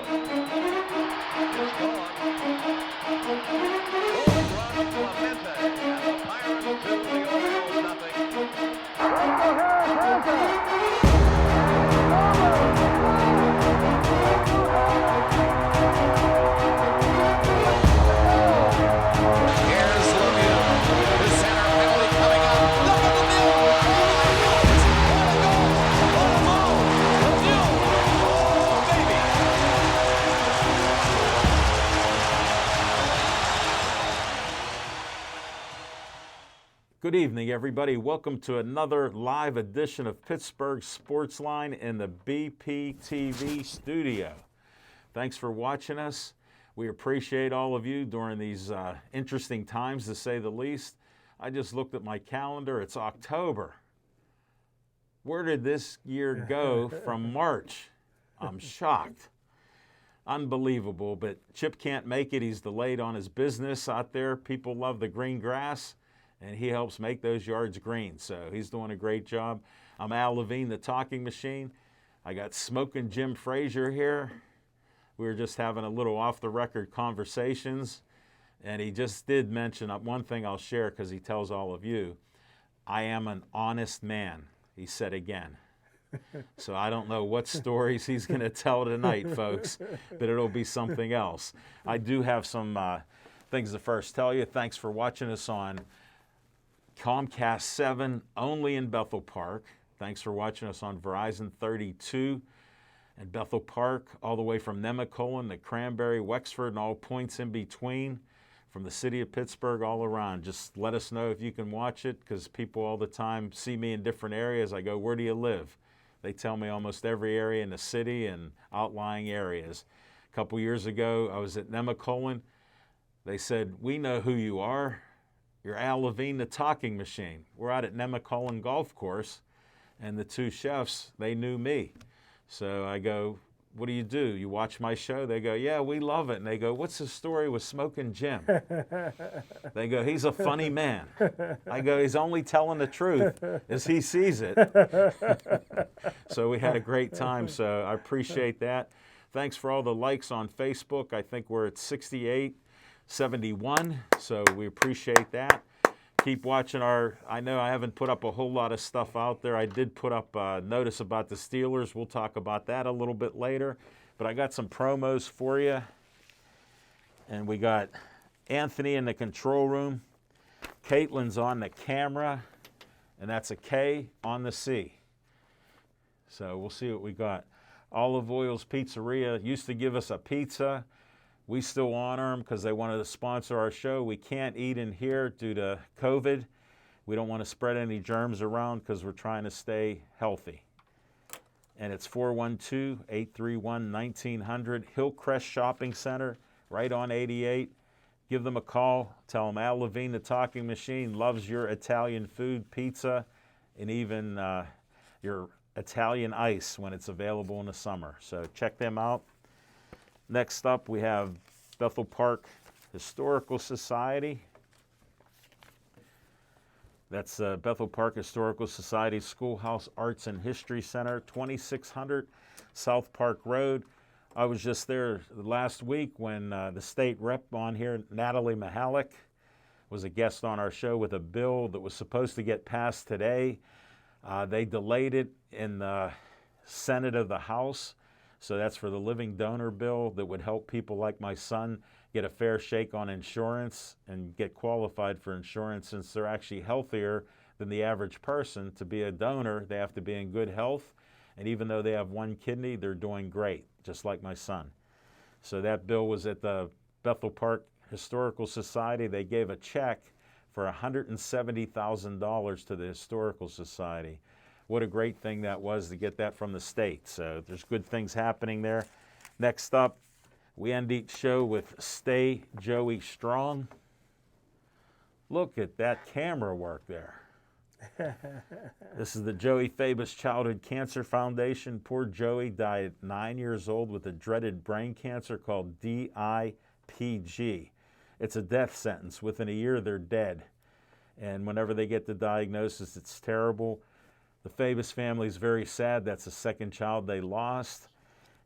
It's gone. Home run, Clemente, and the Pirates 2, the Orioles nothing. Here's Lemieux. The center penalty coming up. Look at Lemieux. Oh my goodness. What a goal. What a goal. Lemieux. Oh baby. Good evening, everybody. Welcome to another live edition of Pittsburgh Sportsline in the BPTV studio. Thanks for watching us. We appreciate all of you during these interesting times, to say the least. I just looked at my calendar. It's October. Where did this year go from March? I'm shocked. Unbelievable, but Chip can't make it. He's delayed on his business out there. People love the green grass, and he helps make those yards green, so he's doing a great job. I'm Al Levine, the talking machine. I got Smoking Jim Frazier here. We were just having a little off-the-record conversations, and he just did mention one thing I'll share because he tells all of you. I am an honest man, he said again. So I don't know what stories he's going to tell tonight, folks, but it'll be something else. I do have some things to first tell you. Thanks for watching us on Comcast 7, only in Bethel Park. Thanks for watching us on Verizon 32 and Bethel Park, all the way from Nemacolin to Cranberry, Wexford, and all points in between, from the city of Pittsburgh all around. Just let us know if you can watch it, because people all the time see me in different areas. I go, where do you live? They tell me almost every area in the city and outlying areas. A couple years ago, I was at Nemacolin. They said, we know who you are. You're Al Levine, the talking machine. We're out at Nemacolin Golf Course, and the two chefs, they knew me. So I go, what do? You watch my show? They go, yeah, we love it. And they go, what's the story with Smoking Jim? They go, he's a funny man. I go, he's only telling the truth as he sees it. So we had a great time, so I appreciate that. Thanks for all the likes on Facebook. I think we're at 68, 71, so we appreciate that. Keep watching I know I haven't put up a whole lot of stuff out there. I did put up a notice about the Steelers. We'll talk about that a little bit later. But I got some promos for you. And we got Anthony in the control room. Caitlin's on the camera. And that's a K on the C. So we'll see what we got. Olive Oil's Pizzeria used to give us a pizza. We still honor them because they wanted to sponsor our show. We can't eat in here due to COVID. We don't want to spread any germs around because we're trying to stay healthy. And it's 412-831-1900, Hillcrest Shopping Center, right on 88. Give them a call. Tell them Al Levine, the talking machine, loves your Italian food, pizza, and even your Italian ice when it's available in the summer. So check them out. Next up, we have Bethel Park Historical Society. That's Bethel Park Historical Society Schoolhouse Arts and History Center, 2600 South Park Road. I was just there last week when the state rep on here, Natalie Mahalik, was a guest on our show with a bill that was supposed to get passed today. They delayed it in the Senate of the House. So that's for the living donor bill that would help people like my son get a fair shake on insurance and get qualified for insurance, since they're actually healthier than the average person. To be a donor, they have to be in good health. And even though they have one kidney, they're doing great, just like my son. So that bill was at the Bethel Park Historical Society. They gave a check for $170,000 to the Historical Society. What a great thing that was to get that from the state. So there's good things happening there. Next up, we end each show with Stay Joey Strong. Look at that camera work there. This is the Joey Fabus Childhood Cancer Foundation. Poor Joey died at 9 years old with a dreaded brain cancer called DIPG. It's a death sentence. Within a year, they're dead. And whenever they get the diagnosis, it's terrible. The Fabus family is very sad. That's the second child they lost.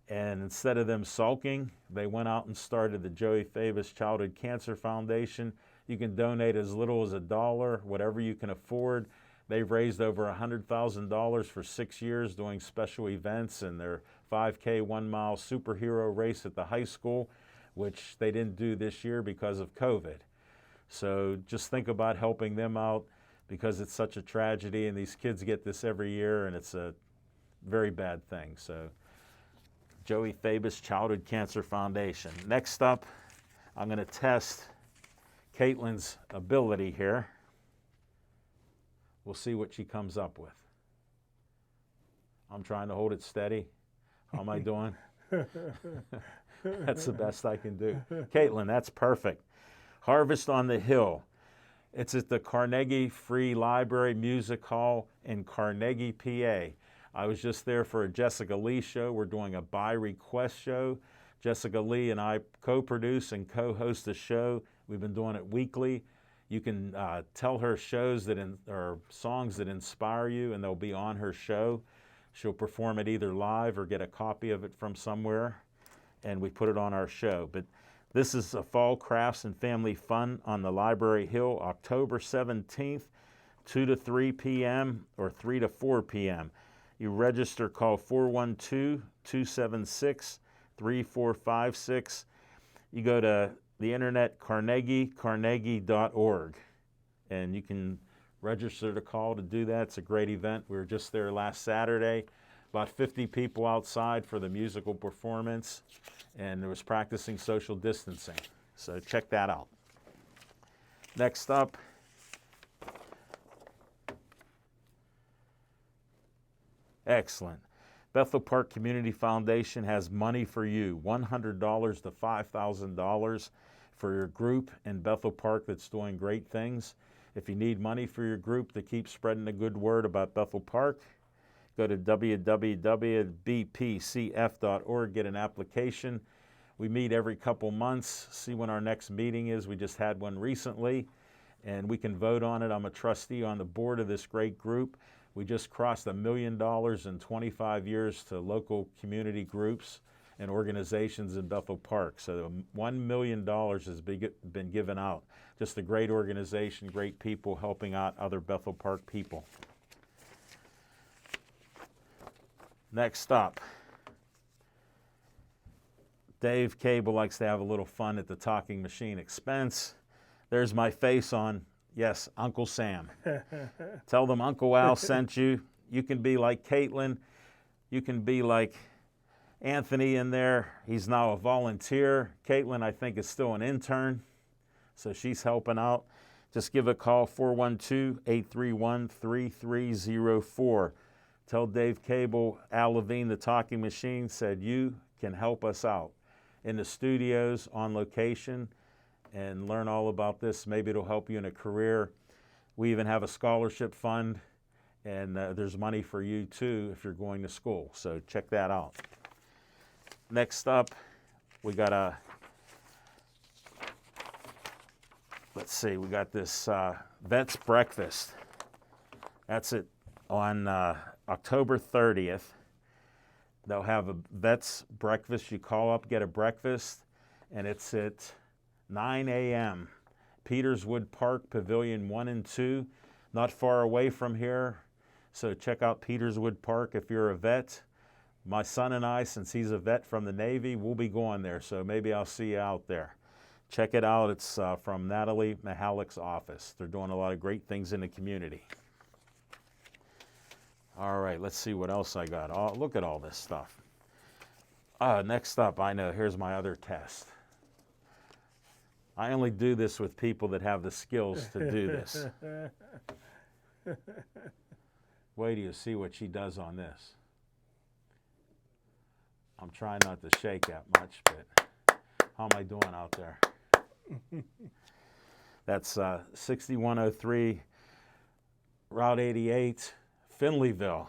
And instead of them sulking, they went out and started the Joey Fabus Childhood Cancer Foundation. You can donate as little as $1, whatever you can afford. They've raised over $100,000 for 6 years doing special events and their 5K 1 mile superhero race at the high school, which they didn't do this year because of COVID. So just think about helping them out because it's such a tragedy and these kids get this every year and it's a very bad thing. So Joey Fabus Childhood Cancer Foundation. Next up, I'm going to test Caitlin's ability here. We'll see what she comes up with. I'm trying to hold it steady. How am I doing? That's the best I can do. Caitlin, that's perfect. Harvest on the Hill. It's at the Carnegie Free Library Music Hall in Carnegie, PA. I was just there for a Jessica Lee show. We're doing a by request show. Jessica Lee and I co-produce and co-host the show. We've been doing it weekly. You can tell her shows or songs that inspire you, and they'll be on her show. She'll perform it either live or get a copy of it from somewhere, and we put it on our show. But this is a fall crafts and family fun on the Library Hill, October 17th, 2 to 3 p.m. or 3 to 4 p.m. You register, call 412-276-3456. You go to the internet, carnegie.org, and you can register to call to do that. It's a great event. We were just there last Saturday. About 50 people outside for the musical performance, and there was practicing social distancing. So check that out. Next up, excellent. Bethel Park Community Foundation has money for you, $100 to $5,000 for your group in Bethel Park that's doing great things. If you need money for your group to keep spreading the good word about Bethel Park, go to www.bpcf.org, get an application. We meet every couple months, see when our next meeting is. We just had one recently, and we can vote on it. I'm a trustee on the board of this great group. We just crossed $1 million in 25 years to local community groups and organizations in Bethel Park. So $1 million has been given out. Just a great organization, great people helping out other Bethel Park people. Next up, Dave Cable likes to have a little fun at the Talking Machine expense. There's my face on, yes, Uncle Sam. Tell them Uncle Al sent you. You can be like Caitlin. You can be like Anthony in there. He's now a volunteer. Caitlin, I think, is still an intern, so she's helping out. Just give a call, 412-831-3304. Tell Dave Cable, Al Levine, the Talking Machine, said you can help us out in the studios, on location, and learn all about this. Maybe it'll help you in a career. We even have a scholarship fund, and there's money for you too if you're going to school. So check that out. Next up, we got let's see, we got this Vets Breakfast. That's it on October 30th. They'll have a Vets Breakfast. You call up, get a breakfast, and it's at 9 a.m. Peterswood Park, Pavilion 1 and 2, not far away from here. So check out Peterswood Park if you're a vet. My son and I, since he's a vet from the Navy, we'll be going there, so maybe I'll see you out there. Check it out. It's from Natalie Mihalik's office. They're doing a lot of great things in the community. All right, let's see what else I got. Oh, look at all this stuff. Next up, I know, here's my other test. I only do this with people that have the skills to do this. Wait till you see what she does on this. I'm trying not to shake that much, but how am I doing out there? That's 6103 Route 88, Finleyville,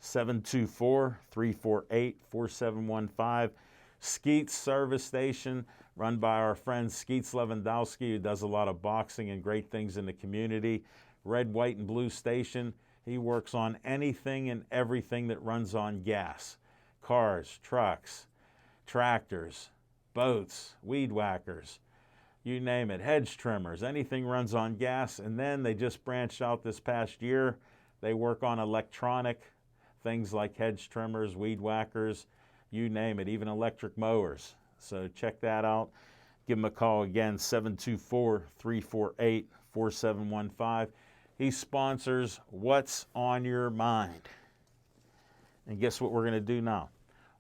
724-348-4715. Skeets Service Station, run by our friend Skeets Lewandowski, who does a lot of boxing and great things in the community. Red, White, and Blue Station. He works on anything and everything that runs on gas. cars, trucks, tractors, boats, weed whackers, you name it, hedge trimmers, anything runs on gas. And then they just branched out this past year. They work on electronic things like hedge trimmers, weed whackers, you name it, even electric mowers. So check that out. Give him a call again, 724-348-4715. He sponsors What's on Your Mind. And guess what we're going to do now?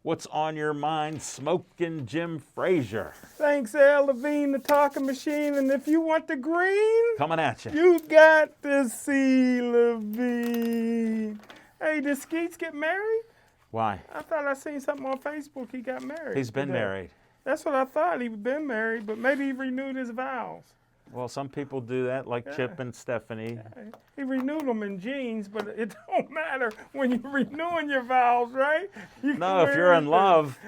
What's on your mind, Smoking Jim Frazier? Thanks, Al Levine, the talking machine. And if you want the green, Coming at you. you got to see Levine. Hey, did Skeets get married? Why? I thought I seen something on Facebook. He got married. He's been today. married. That's what I thought. He'd been married, but maybe he renewed his vows. Well, some people do that, like Chip and Stephanie. He renewed them in jeans, but it don't matter when you're renewing your vows, right? You can No, if wear you're in anything. love.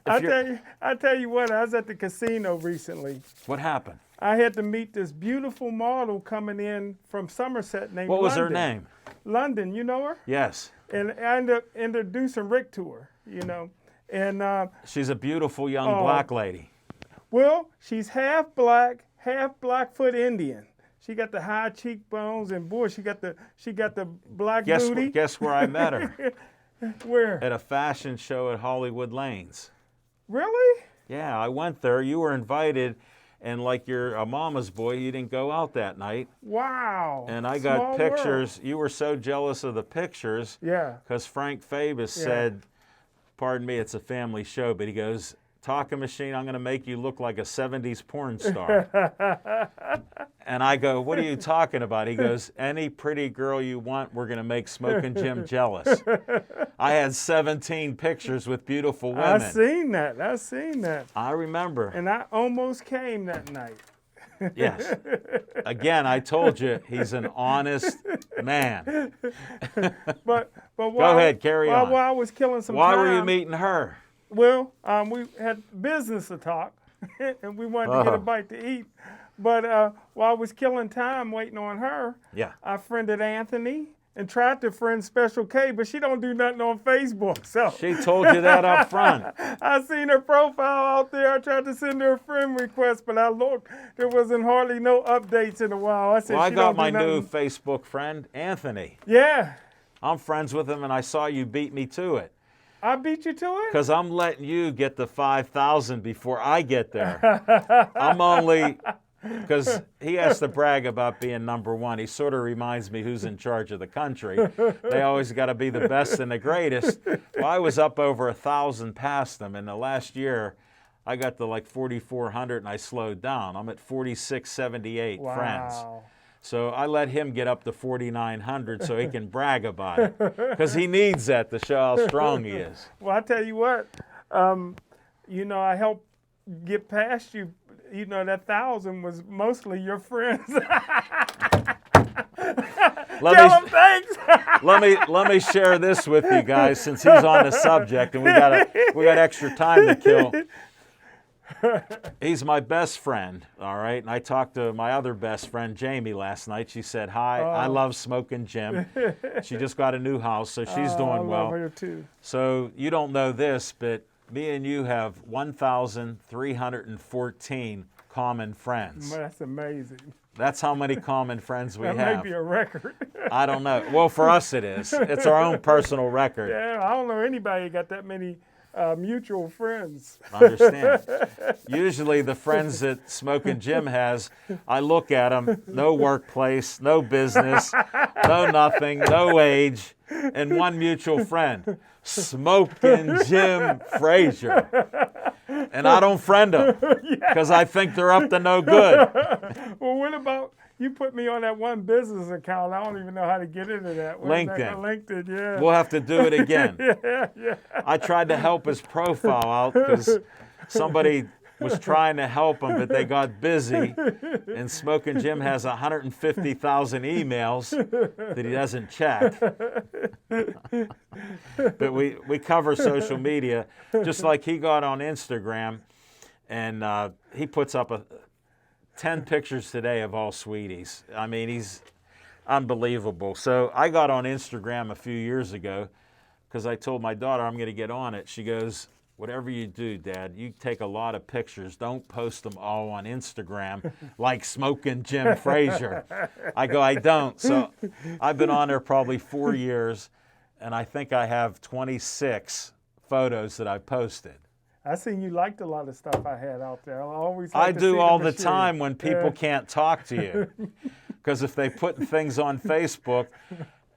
I tell you what, I was at the casino recently. What happened? I had to meet this beautiful model coming in from Somerset named What was her London. name? London, you know her? Yes. And I ended up introducing Rick to her, you know. And, She's a beautiful young black lady. well, she's half Blackfoot Indian. She got the high cheekbones, and boy, she got the black booty. Guess where I met her? Where? At a fashion show at Hollywood Lanes. Really? Yeah, I went there. You were invited, and like you're a mama's boy, you didn't go out that night. Wow. And I got Small pictures. You were so jealous of the pictures World. Yeah. because Frank Fabus said, pardon me, it's a family show, but he goes, talking machine, I'm going to make you look like a 70s porn star. And I go, what are you talking about? He goes, any pretty girl you want, we're going to make Smoking Jim jealous. I had 17 pictures with beautiful women. I seen that. I remember. And I almost came that night. Yes. Again, I told you, he's an honest man. But Go ahead, carry on. While I was killing some Why time. were you meeting her? Well, we had business to talk, and we wanted to get a bite to eat. But while I was killing time waiting on her, Yeah. I friended Anthony and tried to friend Special K, but she don't do nothing on Facebook. So She told you that up front. I seen her profile out there. I tried to send her a friend request, but I looked. There wasn't hardly no updates in a while. I said, Well, I she got don't my do new nothing. Facebook friend, Anthony. Yeah, I'm friends with him, and I saw you beat me to it. I beat you to it. Because I'm letting you get the 5,000 before I get there. I'm only, because he has to brag about being number one. He sort of reminds me who's in charge of the country. They always got to be the best and the greatest. Well, I was up over 1,000 past them, and the last year I got to like 4,400 and I slowed down. I'm at 4,678 friends. Wow. So I let him get up to 4,900 so he can brag about it. Because he needs that to show how strong he is. Well, I tell you what, you know, I helped get past you. You know, that 1,000 was mostly your friends. Tell them thanks. let me share this with you guys since he's on the subject and we got extra time to kill. He's my best friend, all right? And I talked to my other best friend, Jamie, last night. She said, hi, I love Smoking Jim. She just got a new house, so she's I doing well. love her too. So you don't know this, but me and you have 1,314 common friends. Man, that's amazing. That's how many common friends we That have. may be a record. I don't know. Well, for us it is. It's our own personal record. Yeah, I don't know anybody got that many mutual friends. Understand. Usually the friends that Smoking Jim has, I look at them, no workplace, no business, no nothing, no age, and one mutual friend, Smoking Jim Frazier. And I don't friend them because I think they're up to no good. Well, what about you put me on that one business account? I don't even know how to get into that. What is that LinkedIn. called? LinkedIn, yeah. We'll have to do it again. yeah. I tried to help his profile out because somebody was trying to help him, but they got busy. And Smoking Jim has 150,000 emails that he doesn't check. But we cover social media, just like he got on Instagram, and he puts up 10 pictures today of all sweeties. I mean, he's unbelievable. So I got on Instagram a few years ago because I told my daughter I'm going to get on it. She goes, whatever you do, Dad, you take a lot of pictures. Don't post them all on Instagram like Smoking Jim Frazier. I go, I don't. So I've been on there probably 4 years, and I think I have 26 photos that I posted. I seen you liked a lot of stuff I had out there. I do all the time when people can't talk to you. Because if they put things on Facebook,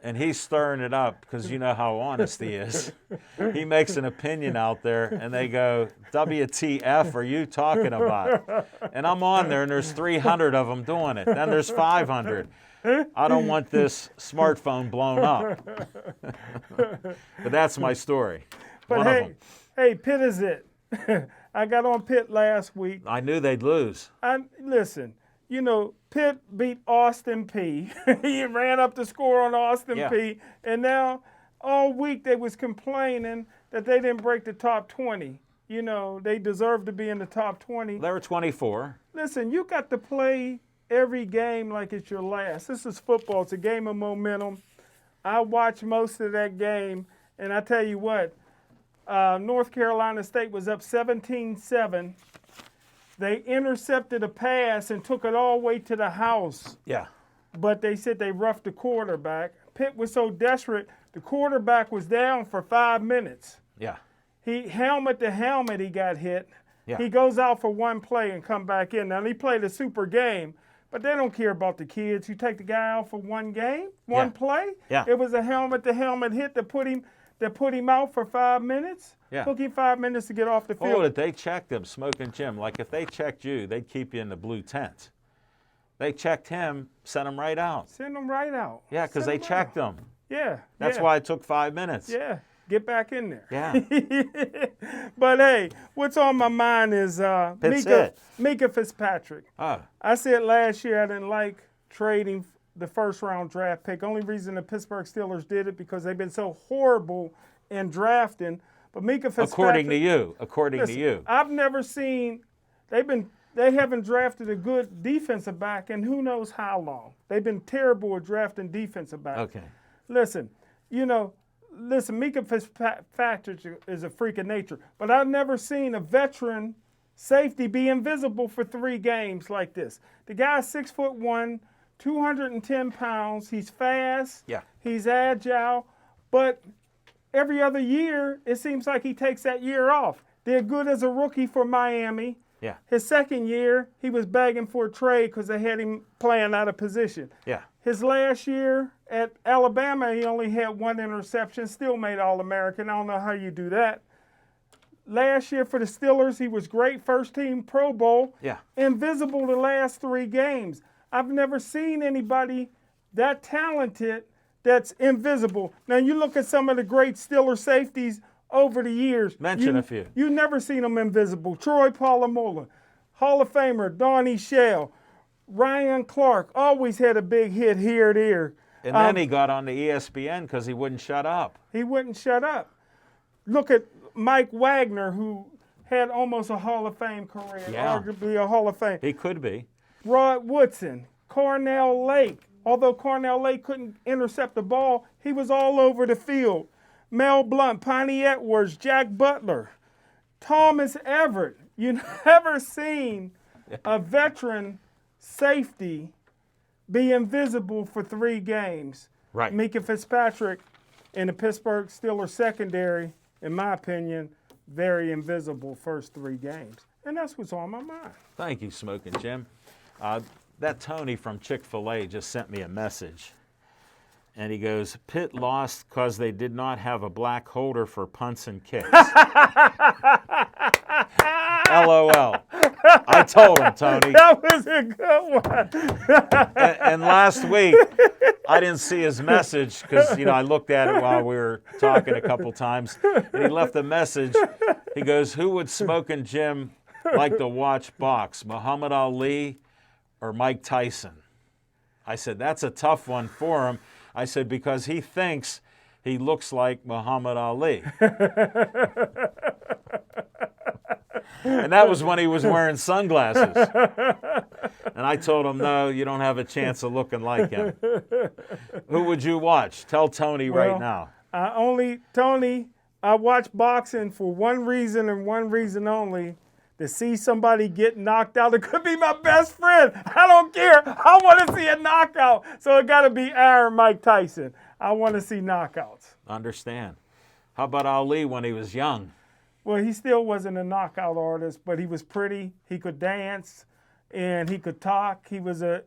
and he's stirring it up because you know how honest he is. He makes an opinion out there, and they go, WTF are you talking about? And I'm on there, and there's 300 of them doing it. Then there's 500. I don't want this smartphone blown up. But that's my story. But One of them. hey, Pitt is it. I got on Pitt last week. I knew they'd lose. Listen, you know, Pitt beat Austin Peay. He ran up the score on Austin Peay. And now all week they was complaining that they didn't break the top 20. You know, they deserve to be in the top 20. They were 24. Listen, you got to play every game like it's your last. This is football. It's a game of momentum. I watched most of that game, and I tell you what, North Carolina State was up 17-7. They intercepted a pass and took it all the way to the house. Yeah. But they said they roughed the quarterback. Pitt was so desperate, the quarterback was down for 5 minutes. Yeah. He helmet to helmet, he got hit. Yeah. He goes out for one play and come back in. Now, he played a super game, but they don't care about the kids. You take the guy out for one game, one play. Yeah. It was a helmet to helmet hit that put him out for 5 minutes. Yeah. Took him 5 minutes to get off the field. Oh, did they check them, Smoking Jim? Like if they checked you, they'd keep you in the blue tent. They checked him, sent him right out. Send him right out. Yeah, because they checked him. Yeah. That's why it took 5 minutes. Yeah. Get back in there. Yeah. But hey, what's on my mind is Mika Fitzpatrick. Oh. I said last year I didn't like trading the first round draft pick. Only reason the Pittsburgh Steelers did it because they've been so horrible in drafting. But Mika Fitzpatrick. According to you. I've never seen they haven't drafted a good defensive back in who knows how long. They've been terrible at drafting defensive backs. Okay. Listen, Mika Fitzpatrick is a freak of nature, but I've never seen a veteran safety be invisible for 3 games like this. The guy's 6'1", 210 pounds. He's fast. Yeah. He's agile, but every other year it seems like he takes that year off. They're good as a rookie for Miami. Yeah. His second year, he was begging for a trade because they had him playing out of position. Yeah. His last year at Alabama, he only had 1 interception, still made All-American. I don't know how you do that. Last year for the Steelers, he was great, first-team Pro Bowl. Yeah. Invisible the last 3 games. I've never seen anybody that talented that's invisible. Now, you look at some of the great Steeler safeties over the years. Mention a few. You've never seen them invisible. Troy Polamalu, Hall of Famer Donnie Shell, Ryan Clark always had a big hit here or there. And then he got on the ESPN because he wouldn't shut up. He wouldn't shut up. Look at Mike Wagner, who had almost a Hall of Fame career, arguably a Hall of Fame. He could be. Rod Woodson, Cornell Lake. Although Cornell Lake couldn't intercept the ball, he was all over the field. Mel Blount, Piney Edwards, Jack Butler, Thomas Everett. You never seen a veteran safety be invisible for 3 games. Right. Mika Fitzpatrick in the Pittsburgh Steelers secondary, in my opinion, very invisible first 3 games. And that's what's on my mind. Thank you, Smoking Jim. That Tony from Chick-fil-A just sent me a message. And he goes, Pitt lost because they did not have a black holder for punts and kicks. LOL. I told him, Tony. That was a good one. And last week, I didn't see his message because, I looked at it while we were talking a couple times. And he left a message. He goes, who would Smoking Jim like to watch box, Muhammad Ali or Mike Tyson? I said, that's a tough one for him. I said, because he thinks he looks like Muhammad Ali. And that was when he was wearing sunglasses. And I told him, no, you don't have a chance of looking like him. Who would you watch? Tell Tony right now. Tony, I watch boxing for one reason and one reason only. To see somebody get knocked out. It could be my best friend. I don't care. I want to see a knockout. So it got to be Iron Mike Tyson. I want to see knockouts. Understand. How about Ali when he was young? Well, he still wasn't a knockout artist, but he was pretty. He could dance, and he could talk. He was the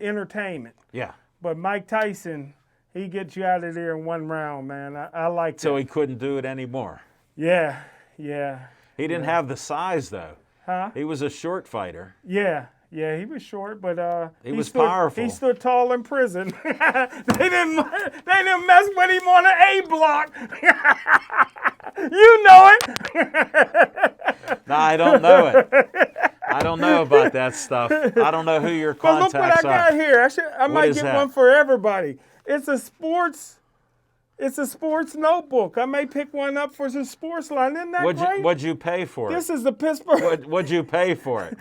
entertainment. Yeah. But Mike Tyson, he gets you out of there in one round, man. I like that. So he couldn't do it anymore. Yeah. He didn't have the size, though. Huh? He was a short fighter. Yeah, he was short, but he was powerful. He stood tall in prison. They didn't mess with him on an A block. You know it. No, I don't know it. I don't know about that stuff. I don't know who your But contacts look what I got are. here. I might is get that? one for everybody. It's a sports notebook. I may pick one up for some sports line. Isn't that great? What'd you pay for it? This is the Pittsburgh. What'd you pay for it?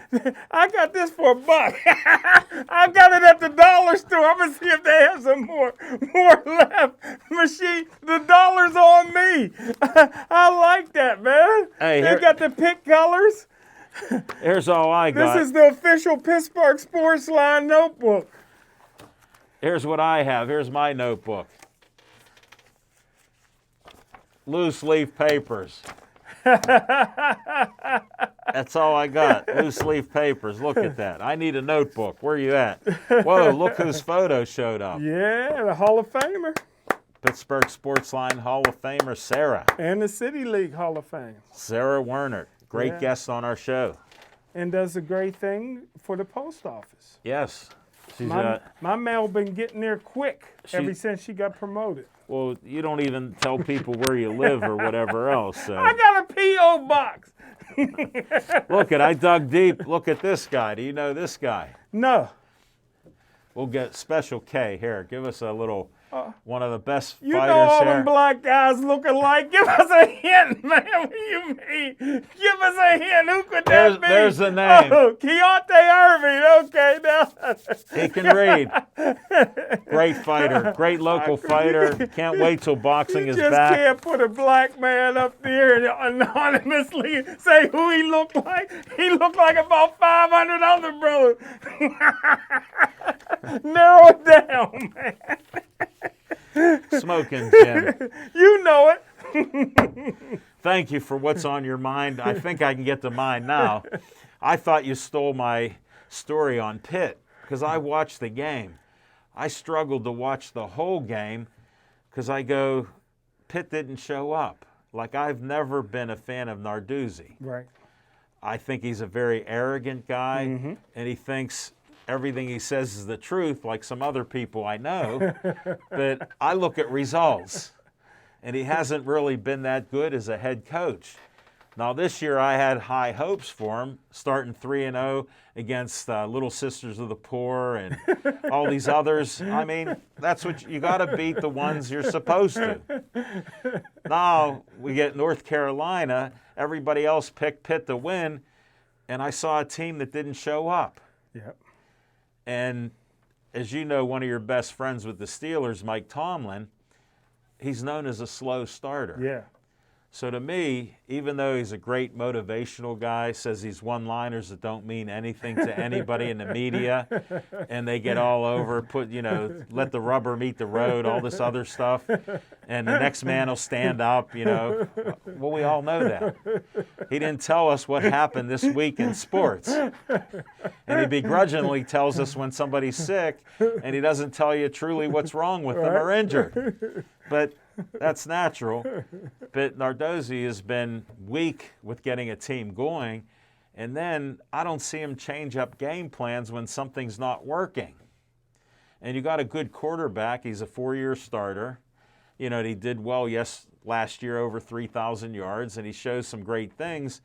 I got this for $1. I got it at the dollar store. I'm gonna see if they have some more left. Machine, the dollar's on me. I like that, man. Hey, they here- got the pick colors. Here's all I got. This is the official Pittsburgh Sports Line notebook. Here's what I have. Here's my notebook. Loose leaf papers. That's all I got. Loose leaf papers. Look at that. I need a notebook. Where you at? Whoa, look whose photo showed up. Yeah, the Hall of Famer. Pittsburgh Sportsline Hall of Famer Sarah. And the City League Hall of Fame. Sarah Werner. Great Yeah. guest on our show. And does a great thing for the post office. Yes. She's My mail been getting there quick ever She- since she got promoted. well, you don't even tell people where you live or whatever else. So. I got a P.O. box. Look, I dug deep. Look at this guy. Do you know this guy? No. We'll get Special K here. Give us a little, one of the best You know fighters all here. them black guys look alike. Give us a hint, man. What do you mean? Give us a hint. Who could that be? There's the name. Oh, Keontae Irving. Okay, now. He can read. Great fighter. Great local fighter. Can't wait till boxing You is just back. can't put a black man up there and anonymously say who he looked like. He looked like about 500 other brothers. Narrow it down, man. Smoking Jim. You know it. Thank you for what's on your mind. I think I can get to mine now. I thought you stole my story on Pitt because I watched the game. I struggled to watch the whole game because I go, Pitt didn't show up. Like, I've never been a fan of Narduzzi. Right. I think he's a very arrogant guy, and he thinks everything he says is the truth, like some other people I know. But I look at results, and he hasn't really been that good as a head coach. Now, this year I had high hopes for him, starting 3-0 against Little Sisters of the Poor and all these others. I mean, that's what you got to beat the ones you're supposed to. Now we get North Carolina. Everybody else picked Pitt to win, and I saw a team that didn't show up. Yep. And as you know, one of your best friends with the Steelers, Mike Tomlin, he's known as a slow starter. Yeah. So to me, even though he's a great motivational guy, says these one-liners that don't mean anything to anybody in the media, and they get all over, let the rubber meet the road, all this other stuff, and the next man will stand up, Well, we all know that. He didn't tell us what happened this week in sports. And he begrudgingly tells us when somebody's sick, and he doesn't tell you truly what's wrong with them or injured. But that's natural. But Narduzzi has been weak with getting a team going, and then I don't see him change up game plans when something's not working. And you got a good quarterback. He's a 4-year starter. He did well last year, over 3,000 yards, and he shows some great things.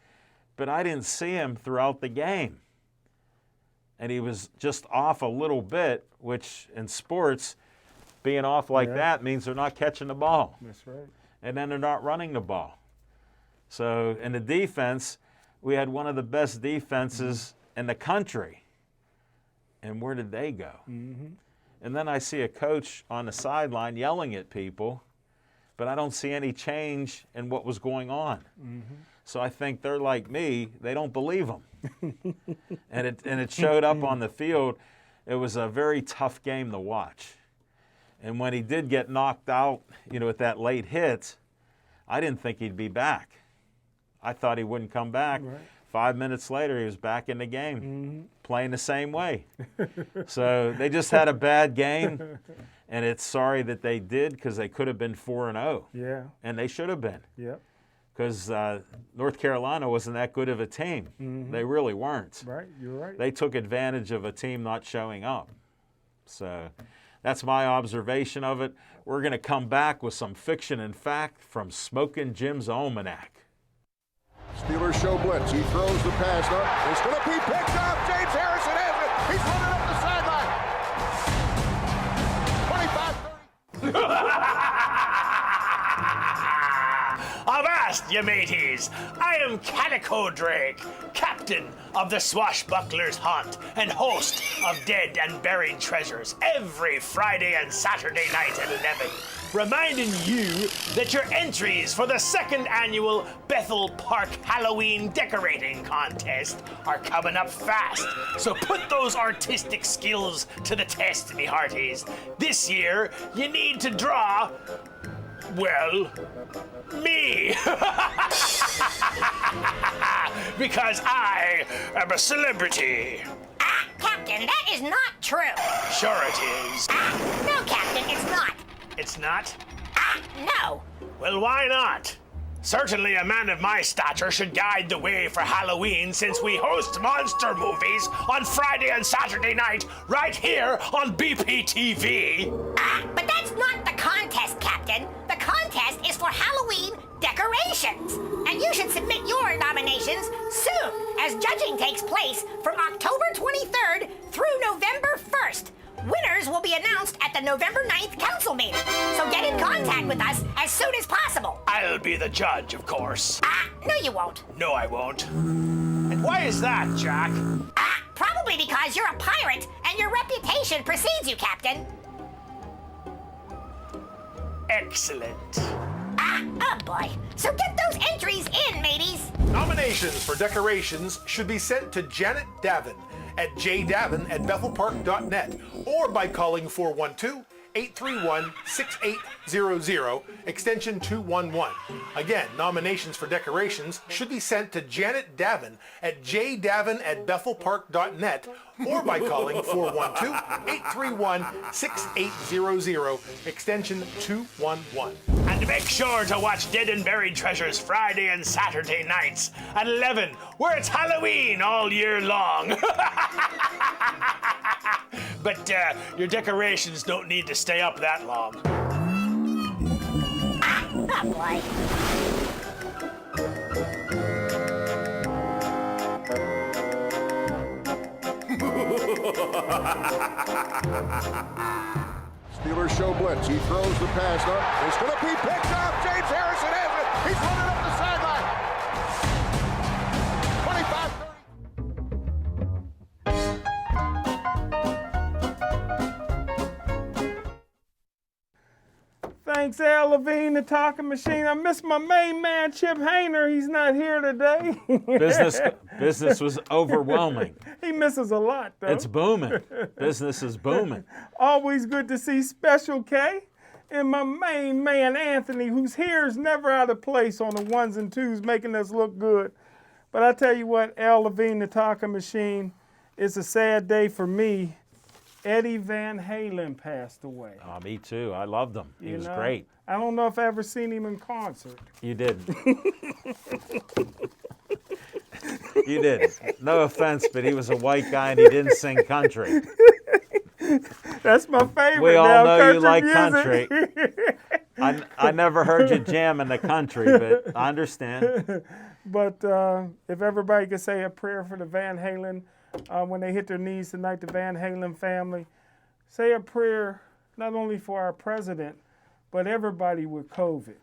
But I didn't see him throughout the game. And he was just off a little bit, which in sports, being off like that means they're not catching the ball. That's right. And then they're not running the ball. So in the defense, we had one of the best defenses in the country. And where did they go? And then I see a coach on the sideline yelling at people. but I don't see any change in what was going on. So I think they're like me, they don't believe him. and it showed up on the field. It was a very tough game to watch. And when he did get knocked out, with that late hit, I didn't think he'd be back. I thought he wouldn't come back. Right. 5 minutes later, he was back in the game, playing the same way. So they just had a bad game, and it's sorry that they did because they could have been 4-0. Yeah. And they should have been. Yep. Because North Carolina wasn't that good of a team. They really weren't. Right. You're right. They took advantage of a team not showing up. So that's my observation of it. We're going to come back with some fiction and fact from Smokin' Jim's Almanac. Steelers show blitz. He throws the pass up. It's going to be picked up. James Harrison has it. He's running up the sideline. 25-30. Avast, ye mateys! I am Calico Drake, captain of the Swashbucklers' Haunt and host of Dead and Buried Treasures every Friday and Saturday night at 11. Reminding you that your entries for the second annual Bethel Park Halloween Decorating Contest are coming up fast. So put those artistic skills to the test, me hearties. This year, you need to draw, well, me. Because I am a celebrity. Captain, that is not true. Sure it is. No, Captain, it's not. It's not? No. Well, why not? Certainly a man of my stature should guide the way for Halloween since we host monster movies on Friday and Saturday night right here on BPTV. But that's not the contest, Captain. The contest is for Halloween decorations. And you should submit your nominations soon, as judging takes place from October 23rd through November 1st. Winners will be announced at the November 9th council meeting. So get in contact with us as soon as possible. I'll be the judge, of course. No, you won't. No, I won't. And why is that, Jack? Probably because you're a pirate and your reputation precedes you, Captain. Excellent. Oh boy. So get those entries in, mateys. Nominations for decorations should be sent to Janet Davin at jdavin@bethelpark.net or by calling 412-831-6800, extension 211. Again, nominations for decorations should be sent to Janet Davin at jdavin@bethelpark.net or by calling 412-831-6800, extension 211. And make sure to watch Dead and Buried Treasures Friday and Saturday nights at 11, where it's Halloween all year long. But your decorations don't need to stay up that long. Oh boy. Steelers show blitz. He throws the pass up. It's going to be picked up. James Harrison has it. He's running up the sideline. 25-30. Thanks, Al Levine, the talking machine. I miss my main man, Chip Hayner. He's not here today. Business was overwhelming. He misses a lot, though. It's booming. Business is booming. Always good to see Special K and my main man, Anthony, whose hair is never out of place on the ones and twos, making us look good. But I tell you what, Al Levine, the talking machine, it's a sad day for me. Eddie Van Halen passed away. Oh, me too. I loved him. He was great. I don't know if I ever seen him in concert. You did. You did. No offense, but he was a white guy and he didn't sing country. That's my favorite. We all now, know you like music. country. I never heard you jam in the country, but I understand. But if everybody could say a prayer for the Van Halen, when they hit their knees tonight, the Van Halen family, say a prayer not only for our president, but everybody with COVID.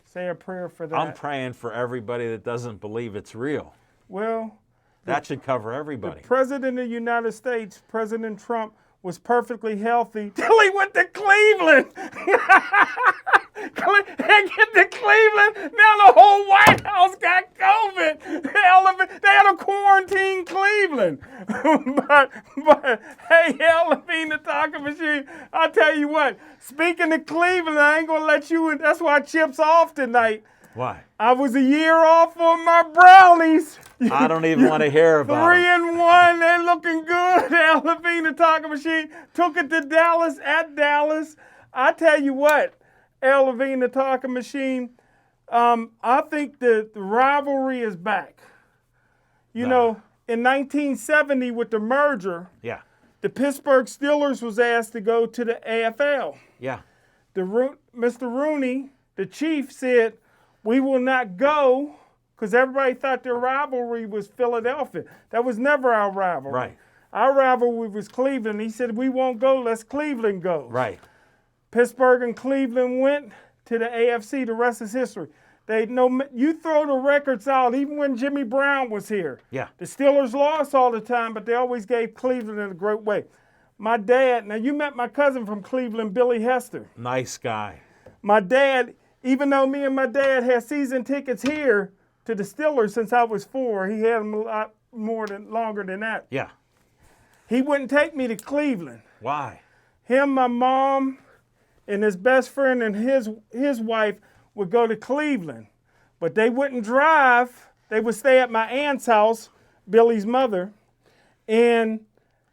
Say a prayer for that. I'm praying for everybody that doesn't believe it's real. Well, That should cover everybody. the President of the United States, President Trump, was perfectly healthy till he went to Cleveland. And get to Cleveland, now the whole White House got COVID. They had to quarantine Cleveland. but hey, Al Levine, the talking machine, I'll tell you what, speaking of Cleveland, I ain't going to let you in. That's why Chip's off tonight. Why? I was a year off on my Brownies. I don't even want to hear about it. 3-1, they're looking good. Al Levine, the talking machine, took it to Dallas, at Dallas. I tell you what, Al Levine, the talking machine, I think the rivalry is back. You know, in 1970 with the merger, Yeah. the Pittsburgh Steelers was asked to go to the AFL. Yeah. Mr. Rooney, the chief, said, we will not go, because everybody thought their rivalry was Philadelphia. That was never our rivalry. Right. Our rivalry was Cleveland. He said, we won't go, let's Cleveland go. Right. Pittsburgh and Cleveland went to the AFC. The rest is history. You throw the records out, even when Jimmy Brown was here. Yeah. The Steelers lost all the time, but they always gave Cleveland in a great way. My dad, now you met my cousin from Cleveland, Billy Hester. Nice guy. My dad, even though me and my dad had season tickets here to the Steelers since I was 4, he had them a lot longer than that. Yeah. He wouldn't take me to Cleveland. Why? Him, my mom, and his best friend and his wife would go to Cleveland. But they wouldn't drive. They would stay at my aunt's house, Billy's mother, and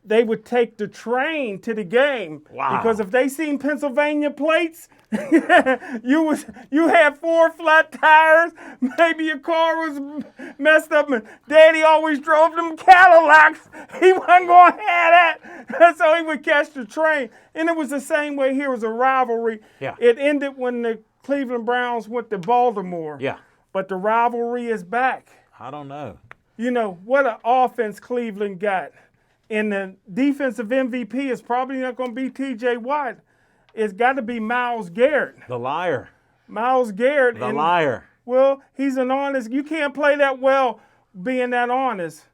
they would take the train to the game. Wow. Because if they seen Pennsylvania plates, you had 4 flat tires, maybe your car was messed up, and Daddy always drove them Cadillacs. He wasn't going to have that, so he would catch the train. And it was the same way here. It was a rivalry. Yeah. It ended when the Cleveland Browns went to Baltimore. Yeah. But the rivalry is back. I don't know. You know, what an offense Cleveland got. And the defensive MVP is probably not going to be T.J. Watt. It's got to be Myles Garrett. The liar. Myles Garrett. The liar. Well, he's an honest. You can't play that well being that honest.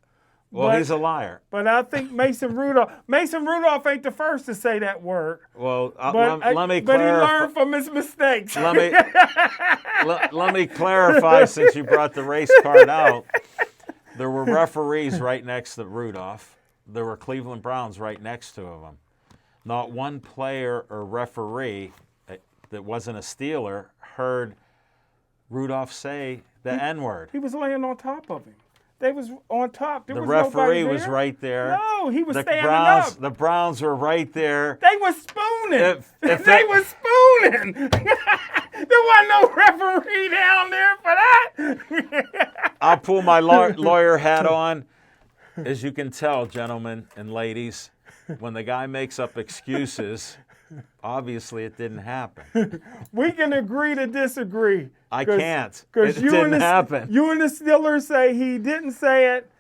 Well, he's a liar. But I think Mason Rudolph ain't the first to say that word. Well, But let me he clarify. learned from his mistakes. Let me clarify, since you brought the race card out. There were referees right next to Rudolph. There were Cleveland Browns right next to him. Not one player or referee that wasn't a Steeler heard Rudolph say the N-word. He was laying on top of him. They was on top. There The was referee nobody was there. right there. No, he was standing Browns, up. The Browns were right there. They was spooning. If They was spooning. There wasn't no referee down there for that. I'll pull my lawyer hat on. As you can tell, gentlemen and ladies, when the guy makes up excuses, obviously it didn't happen. We can agree to disagree. I can't. Because It didn't happen. You and the Steelers say he didn't say it.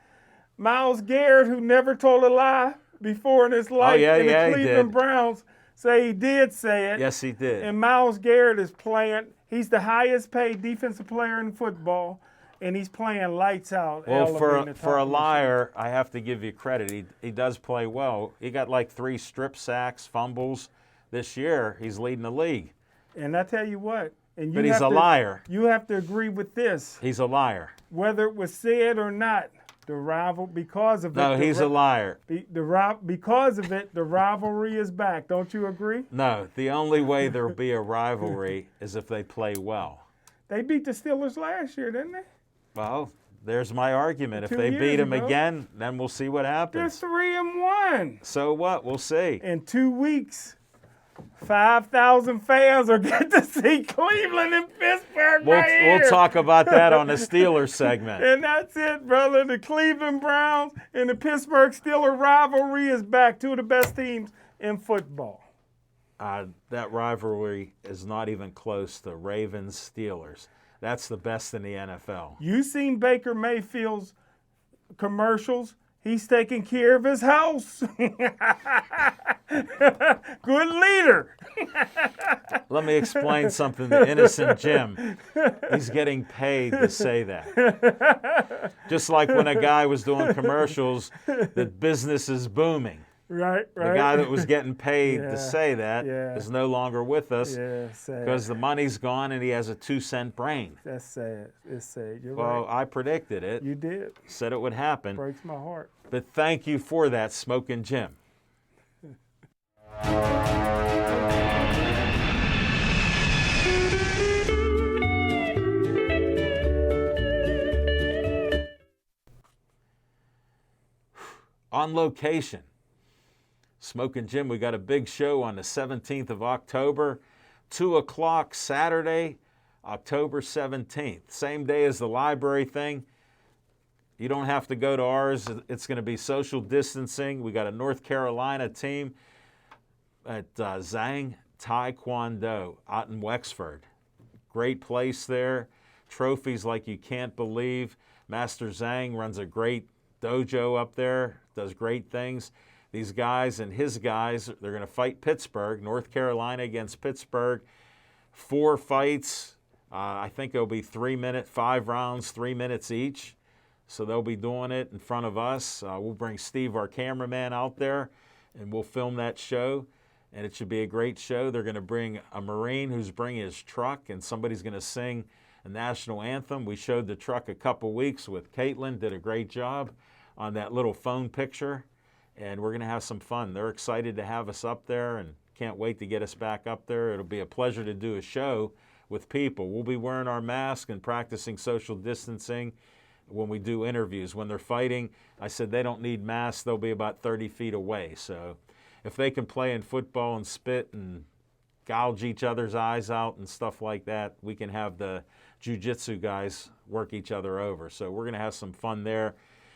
Myles Garrett, who never told a lie before in his life, yeah, and yeah, the he Cleveland did. Browns say he did say it. Yes, he did. And Myles Garrett is playing. He's the highest paid defensive player in football, and he's playing lights out. Well, for a liar, I have to give you credit. He does play well. He got like 3 strip sacks, fumbles. This year, he's leading the league. And I tell you what. And you But he's have a liar. You have to agree with this. He's a liar. Whether it was said or not, the rival, because of it. No, he's a liar. Because of it, the rivalry is back. Don't you agree? No, the only way there'll be a rivalry is if they play well. They beat the Steelers last year, didn't they? Well, there's my argument. If 2 they years beat him ago. again, then we'll see what They're happens. 3-1. So what? We'll see. In 2 weeks, 5,000 fans will get to see Cleveland and Pittsburgh right here. We'll talk about that on the Steelers segment. And that's it, brother. The Cleveland Browns and the Pittsburgh Steelers rivalry is back. 2 of the best teams in football. That rivalry is not even close to Ravens-Steelers. That's the best in the NFL. You seen Baker Mayfield's commercials? He's taking care of his house. Good leader. Let me explain something to innocent Jim. He's getting paid to say that. Just like when a guy was doing commercials that business is booming. Right. The guy that was getting paid Yeah, to say that is yeah. no longer with us Yeah, sad. because the money's gone and he has a 2-cent brain. That's sad. It's sad. You're Well, right. I predicted it, You did. said it would happen. Breaks my heart. But thank you for that, Smokin' Jim. On location, Smokin' Jim, we got a big show on the 17th of October, 2 o'clock Saturday, October 17th. Same day as the library thing. You don't have to go to ours. It's going to be social distancing. We got a North Carolina team at Zhang Taekwondo out in Wexford. Great place there. Trophies like you can't believe. Master Zhang runs a great dojo up there, does great things. These guys and his guys, they're going to fight Pittsburgh, North Carolina against Pittsburgh. 4 fights. I think it'll be 5 rounds, 3 minutes each. So they'll be doing it in front of us. We'll bring Steve, our cameraman, out there, and we'll film that show. And it should be a great show. They're going to bring a Marine who's bringing his truck, and somebody's going to sing a national anthem. We showed the truck a couple weeks with Caitlin, did a great job on that little phone picture, and we're going to have some fun. They're excited to have us up there and can't wait to get us back up there. It'll be a pleasure to do a show with people. We'll be wearing our masks and practicing social distancing when we do interviews. When they're fighting, I said they don't need masks. They'll be about 30 feet away. So if they can play in football and spit and gouge each other's eyes out and stuff like that, we can have the jiu-jitsu guys work each other over. So we're going to have some fun there.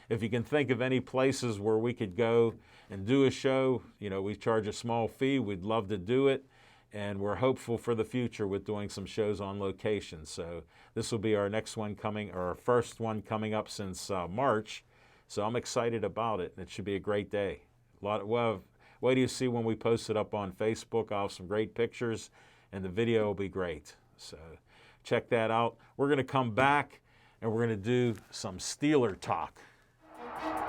If you can think of any places where we could go and do a show, we charge a small fee. We'd love to do it. And we're hopeful for the future with doing some shows on location. So this will be our next one coming, or our first one coming up since March. So I'm excited about it. It should be a great day. Wait do you see when we post it up on Facebook? I'll have some great pictures, and the video will be great. So check that out. We're going to come back, and we're going to do some Steeler talk.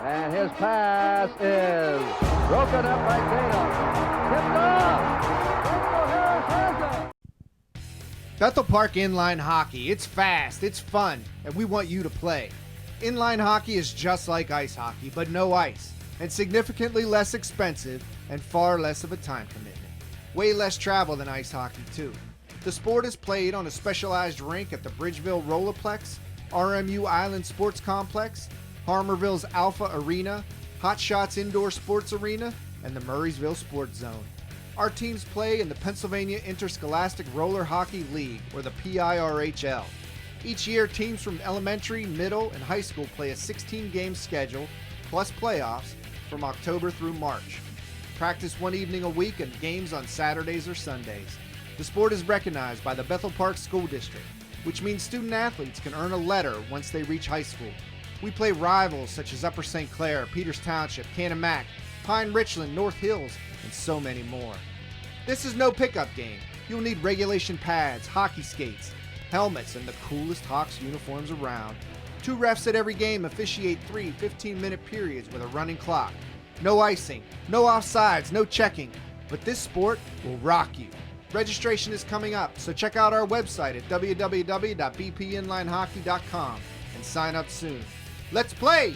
And his pass is broken up by Dana. Tipped off. Randall Harris has it. Bethel Park Inline Hockey. It's fast, it's fun, and we want you to play. Inline hockey is just like ice hockey, but no ice, and significantly less expensive and far less of a time commitment. Way less travel than ice hockey, too. The sport is played on a specialized rink at the Bridgeville Rollerplex, RMU Island Sports Complex, Harmerville's Alpha Arena, Hot Shots Indoor Sports Arena, and the Murraysville Sports Zone. Our teams play in the Pennsylvania Interscholastic Roller Hockey League, or the PIRHL. Each year, teams from elementary, middle, and high school play a 16-game schedule, plus playoffs, from October through March. Practice one evening a week and games on Saturdays or Sundays. The sport is recognized by the Bethel Park School District, which means student-athletes can earn a letter once they reach high school. We play rivals such as Upper St. Clair, Peters Township, Canon-Mac, Pine Richland, North Hills, and so many more. This is no pickup game. You'll need regulation pads, hockey skates, helmets, and the coolest Hawks uniforms around. 2 refs at every game officiate 3 15-minute periods with a running clock. No icing, no offsides, no checking, but this sport will rock you. Registration is coming up, so check out our website at www.bpinlinehockey.com and sign up soon. Let's play!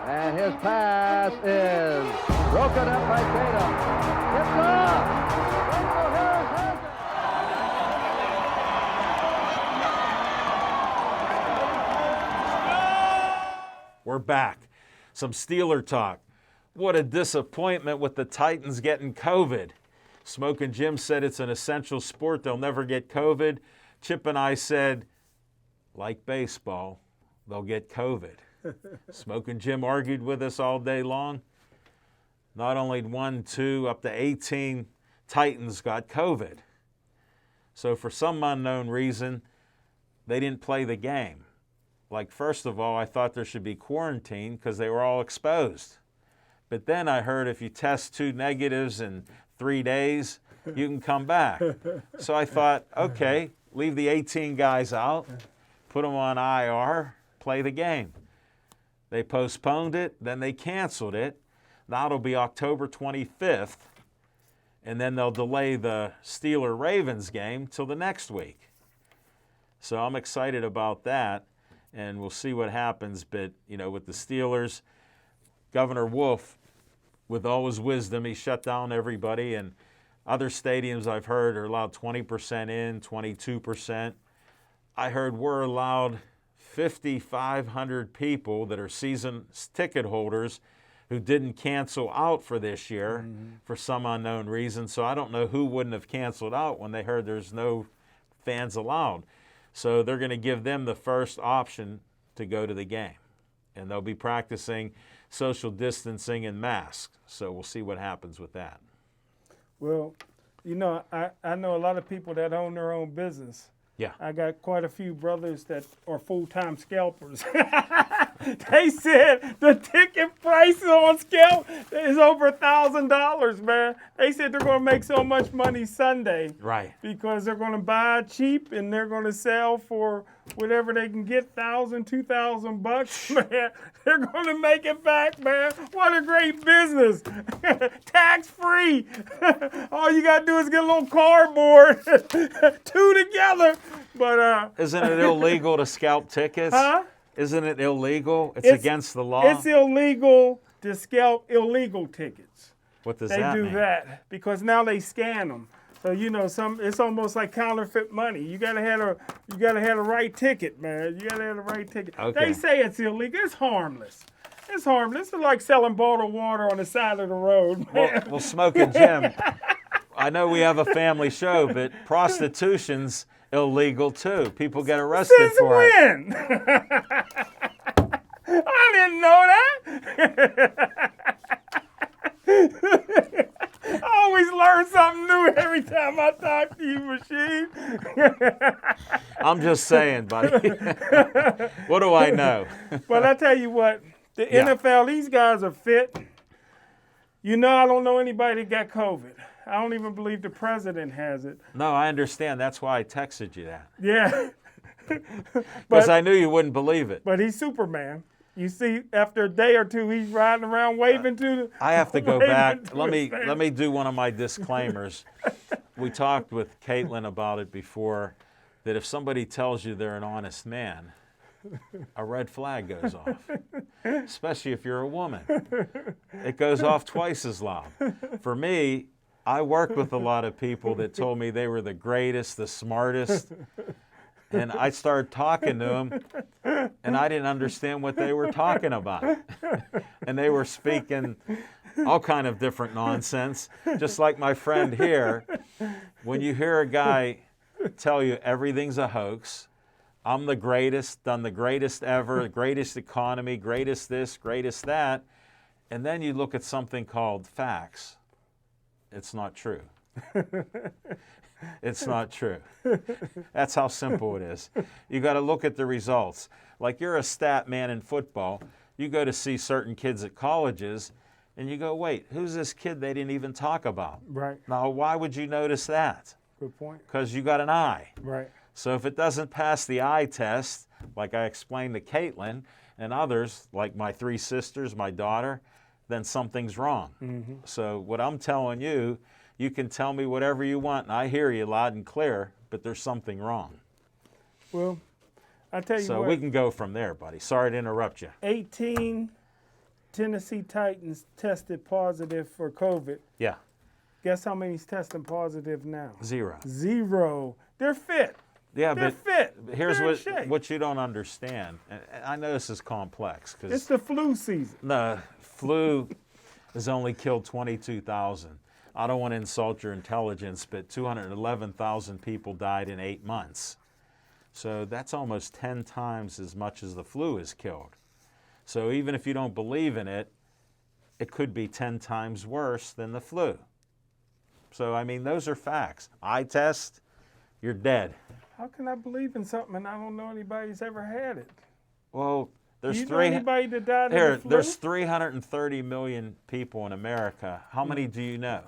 And his pass is broken up by Tatum. Tipped off. Randall Harris has it. We're back. Some Steeler talk. What a disappointment with the Titans getting COVID. Smokin' Jim said it's an essential sport. They'll never get COVID. Chip and I said, like baseball, they'll get COVID. Smokin' Jim argued with us all day long. Not only 1, 2, up to 18 Titans got COVID. So for some unknown reason, they didn't play the game. Like, first of all, I thought there should be quarantine because they were all exposed. But then I heard if you test 2 negatives in 3 days, you can come back. So I thought, okay, leave the 18 guys out, put them on IR, play the game. They postponed it, then they canceled it. Now it'll be October 25th, and then they'll delay the Steeler-Ravens game till the next week. So I'm excited about that, and we'll see what happens. But, with the Steelers, Governor Wolf, with all his wisdom, he shut down everybody, and other stadiums I've heard are allowed 20% in, 22%. I heard we're allowed 5,500 people that are season ticket holders who didn't cancel out for this year for some unknown reason. So I don't know who wouldn't have canceled out when they heard there's no fans allowed. So they're going to give them the first option to go to the game. And they'll be practicing social distancing and masks. So we'll see what happens with that. Well, I know a lot of people that own their own business. Yeah. I got quite a few brothers that are full-time scalpers. They said the ticket price on scalp is over $1,000, man. They said they're going to make so much money Sunday. Right. Because they're going to buy cheap and they're going to sell for whatever they can get, $1,000, $2,000, man. They're going to make it back, man. What a great business. Tax-free. All you got to do is get a little cardboard, two together. But isn't it illegal to scalp tickets? Huh? Isn't it illegal? It's against the law. It's illegal to scalp illegal tickets. What does that mean? They do that because now they scan them. So it's almost like counterfeit money. You gotta have a right ticket, man. You gotta have the right ticket. Okay. They say it's illegal. It's harmless. It's harmless. It's like selling bottled water on the side of the road, man. Well, Smoking Jim, I know we have a family show, but prostitution's illegal too. People get arrested Since for it. when? I didn't know that. I always learn something new every time I talk to you, Machine. I'm just saying, buddy. What do I know? But I tell you what, the NFL, these guys are fit. I don't know anybody that got COVID. I don't even believe the president has it. No, I understand. That's why I texted you that. Yeah. Because I knew you wouldn't believe it. But he's Superman. You see, after a day or two, he's riding around waving to the. I have to go back. Let me do one of my disclaimers. We talked with Caitlin about it before, that if somebody tells you they're an honest man, a red flag goes off, especially if you're a woman. It goes off twice as loud. For me, I worked with a lot of people that told me they were the greatest, the smartest, and I started talking to them, and I didn't understand what they were talking about. And they were speaking all kind of different nonsense, just like my friend here. When you hear a guy tell you everything's a hoax, I'm the greatest, done the greatest ever, greatest economy, greatest this, greatest that, and then you look at something called facts, it's not true. It's not true. That's how simple it is. You got to look at the results. Like you're a stat man in football. You go to see certain kids at colleges, and you go, wait, who's this kid they didn't even talk about? Right. Now, why would you notice that? Good point. Because you got an eye. Right. So if it doesn't pass the eye test, like I explained to Caitlin and others, like my three sisters, my daughter, then something's wrong. Mm-hmm. So what I'm telling you, you can tell me whatever you want, and I hear you loud and clear, but there's something wrong. Well, I tell you so what. We can go from there, buddy. Sorry to interrupt you. 18 Tennessee Titans tested positive for COVID. Yeah. Guess how many's testing positive now? 0. 0. They're fit. Yeah, They're but fit. Here's They're what you don't understand. And I know this is complex. It's the flu season. The flu has only killed 22,000. I don't want to insult your intelligence, but 211,000 people died in 8 months. So that's almost 10 times as much as the flu has killed. So even if you don't believe in it, it could be 10 times worse than the flu. So, I mean, those are facts. Eye test, you're dead. How can I believe in something and I don't know anybody who's ever had it? Well, there's Do you know anybody that died of the flu? There's 330 million people in America. How many do you know?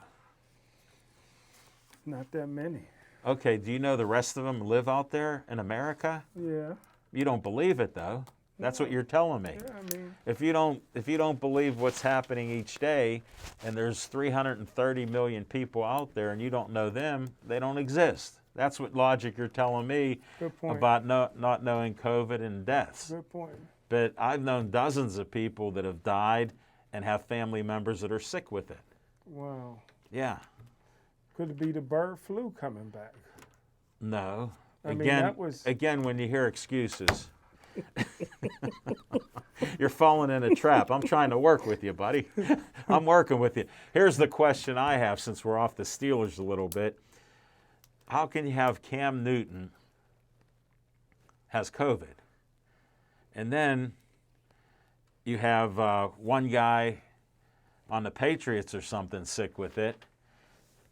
Not that many. Okay, do you know the rest of them live out there in America? Yeah. You don't believe it, though. That's what you're telling me. Yeah, I mean, If you don't believe what's happening each day, and there's 330 million people out there, and you don't know them, they don't exist. That's what logic you're telling me Good point. about not knowing COVID and deaths. good point. But I've known dozens of people that have died and have family members that are sick with it. Wow. Yeah. Could it be the bird flu coming back? No. I mean, Again, that was- again, when you hear excuses, you're falling in a trap. I'm trying to work with you, buddy. I'm working with you. Here's the question I have, since we're off the Steelers a little bit. How can you have Cam Newton has COVID, and then you have one guy on the Patriots or something sick with it,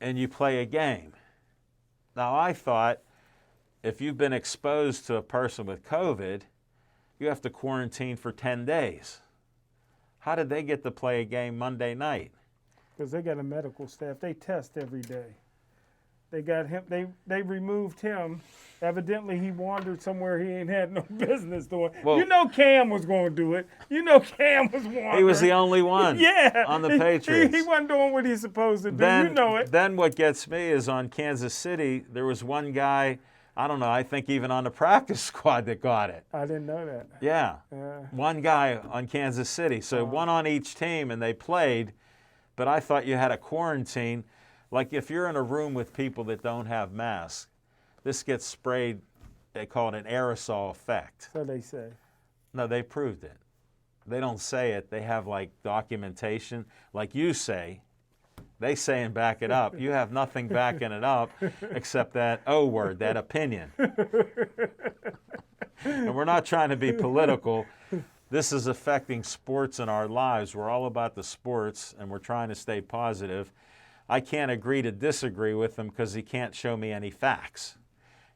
and you play a game? Now, I thought if you've been exposed to a person with COVID, you have to quarantine for 10 days. How did they get to play a game Monday night? Because they got a medical staff. They test every day. They got him. They removed him. Evidently, he wandered somewhere he ain't had no business doing. Well- You know Cam was going to do it. You know Cam was wandering. He was the only one yeah, on the He- Patriots. He wasn't doing what he's supposed to do. You know it. Then what gets me is on Kansas City, there was one guy, I don't know, I think even on the practice squad that got it. I didn't know that. Yeah. Yeah. One guy on Kansas City. So one on each team, and they played, but I thought you had a quarantine. Like if you're in a room with people that don't have masks, this gets sprayed, they call it an aerosol effect. So they say. No, they proved it. They don't say it. They have like documentation, like you say. They say and back it up. You have nothing backing it up except that O word, that opinion. And we're not trying to be political. This is affecting sports in our lives. We're all about the sports, and we're trying to stay positive. I can't agree to disagree with him because he can't show me any facts.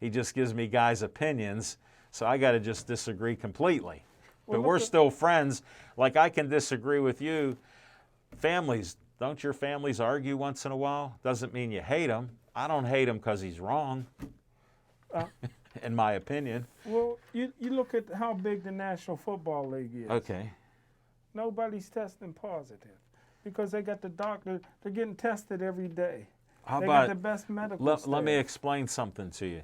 He just gives me guys' opinions, so I got to just disagree completely. But we're still friends. Like I can disagree with you. Families, don't your families argue once in a while? Doesn't mean you hate him. I don't hate him because he's wrong, in my opinion. Well, you look at how big the National Football League is. Okay. Nobody's testing positive because they got the doctor. They're getting tested every day. How They about got the best medical let me staff. explain something to you.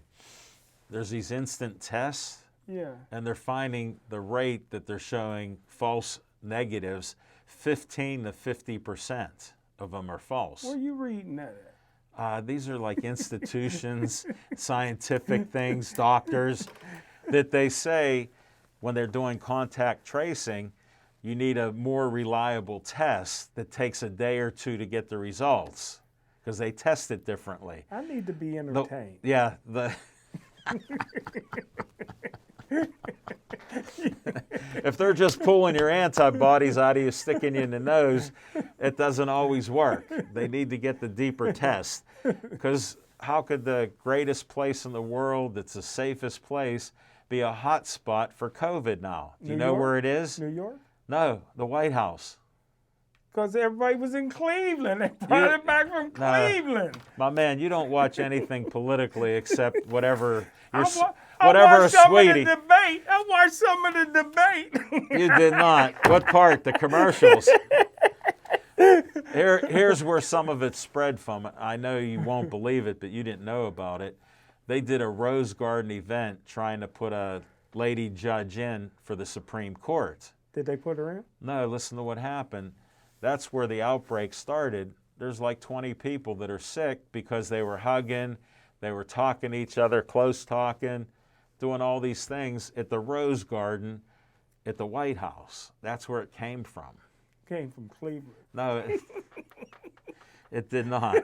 There's these instant tests, Yeah. and they're finding the rate that they're showing false negatives, 15 to 50% of them are false. Where you reading that at? These are like institutions, scientific things, doctors, that they say when they're doing contact tracing, you need a more reliable test that takes a day or two to get the results because they test it differently. I need to be The- entertained. yeah, if they're just pulling your antibodies out of you, sticking you in the nose, it doesn't always work. They need to get the deeper test because how could the greatest place in the world that's the safest place be a hot spot for COVID now? Do you New know York? where it is? New York? No, the White House. Because everybody was in Cleveland. They brought You- it back from No. Cleveland. My man, you don't watch anything politically except whatever your, I whatever watched some sweetie. of the debate. I watched some of the debate. You did not. What part? The commercials. Here's where some of it spread from. I know you won't believe it, but you didn't know about it. They did a Rose Garden event trying to put a lady judge in for the Supreme Court. Did they put her in? No, listen to what happened. That's where the outbreak started. There's like 20 people that are sick because they were hugging, they were talking to each other, close talking, doing all these things at the Rose Garden at the White House. That's where it came from. Came from Cleveland. No, it did not.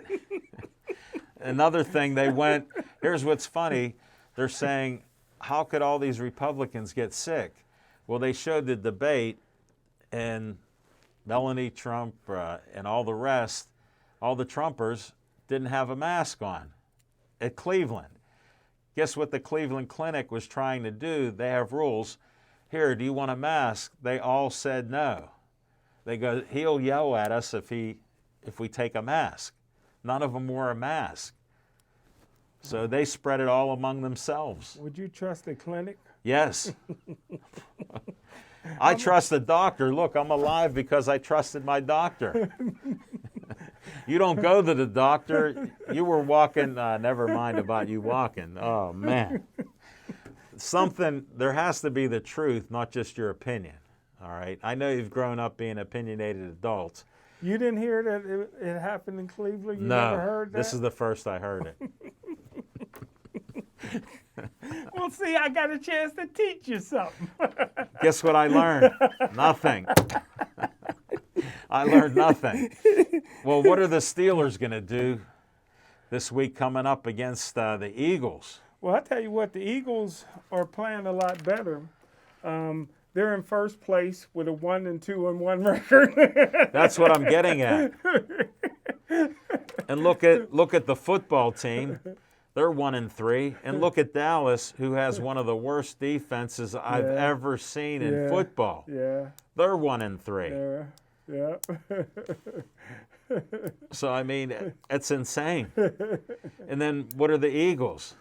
Another thing, they went, here's what's funny. They're saying, how could all these Republicans get sick? Well, they showed the debate, and Melanie Trump and all the rest, all the Trumpers, didn't have a mask on at Cleveland. Guess what the Cleveland Clinic was trying to do? They have rules. Here, do you want a mask? They all said no. They go, he'll yell at us if we take a mask. None of them wore a mask. So they spread it all among themselves. Would you trust the clinic? Yes. I trust the doctor. Look, I'm alive because I trusted my doctor. You don't go to the doctor. You were walking. Never mind about you walking. Oh, man. There has to be the truth, not just your opinion. All right? I know you've grown up being opinionated adults. You didn't hear that it happened in Cleveland? You never heard that? This is the first I heard it. Well, see, I got a chance to teach you something. Guess what I learned? Nothing. I learned nothing. Well, what are the Steelers going to do this week coming up against the Eagles? Well, I tell you what, the Eagles are playing a lot better. They're in first place with a 1-2-1 record. That's what I'm getting at. And look at the football team. They're 1-3. And look at Dallas, who has one of the worst defenses I've ever seen in football. Yeah. They're 1-3. Yeah. So, I mean, it's insane. And then what are the Eagles?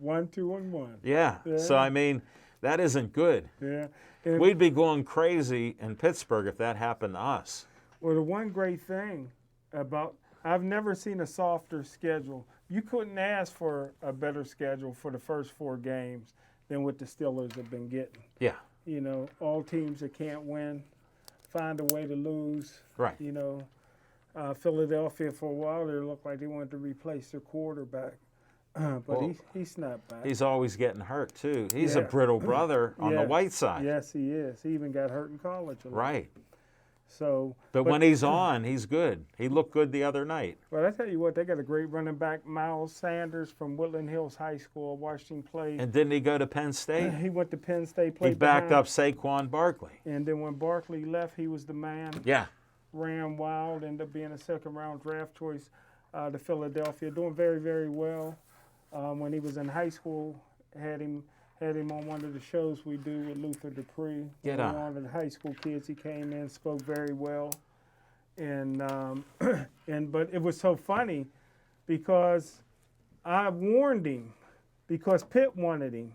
1-2-1. Yeah. So, I mean, that isn't good. Yeah. We'd be going crazy in Pittsburgh if that happened to us. Well, the one great thing about I've never seen a softer schedule. You couldn't ask for a better schedule for the first 4 games than what the Steelers have been getting. Yeah. You know, all teams that can't win find a way to lose. Right. You know, Philadelphia for a while they looked like they wanted to replace their quarterback. But he snapped back. He's always getting hurt, too. He's a brittle brother on the white side. Yes, he is. He even got hurt in college a lot. Right. So, but when he's on, he's good. He looked good the other night. Well, I tell you what, they got a great running back, Miles Sanders from Woodland Hills High School. I watched him play. And didn't he go to Penn State? He went to Penn State. Played he backed up Saquon Barkley. And then when Barkley left, he was the man. Yeah. Ran wild, ended up being a second-round draft choice to Philadelphia. Doing very, very well. When he was in high school, had him on one of the shows we do with Luther Dupree. Get on. One of the high school kids. He came in, spoke very well, and but it was so funny because I warned him because Pitt wanted him.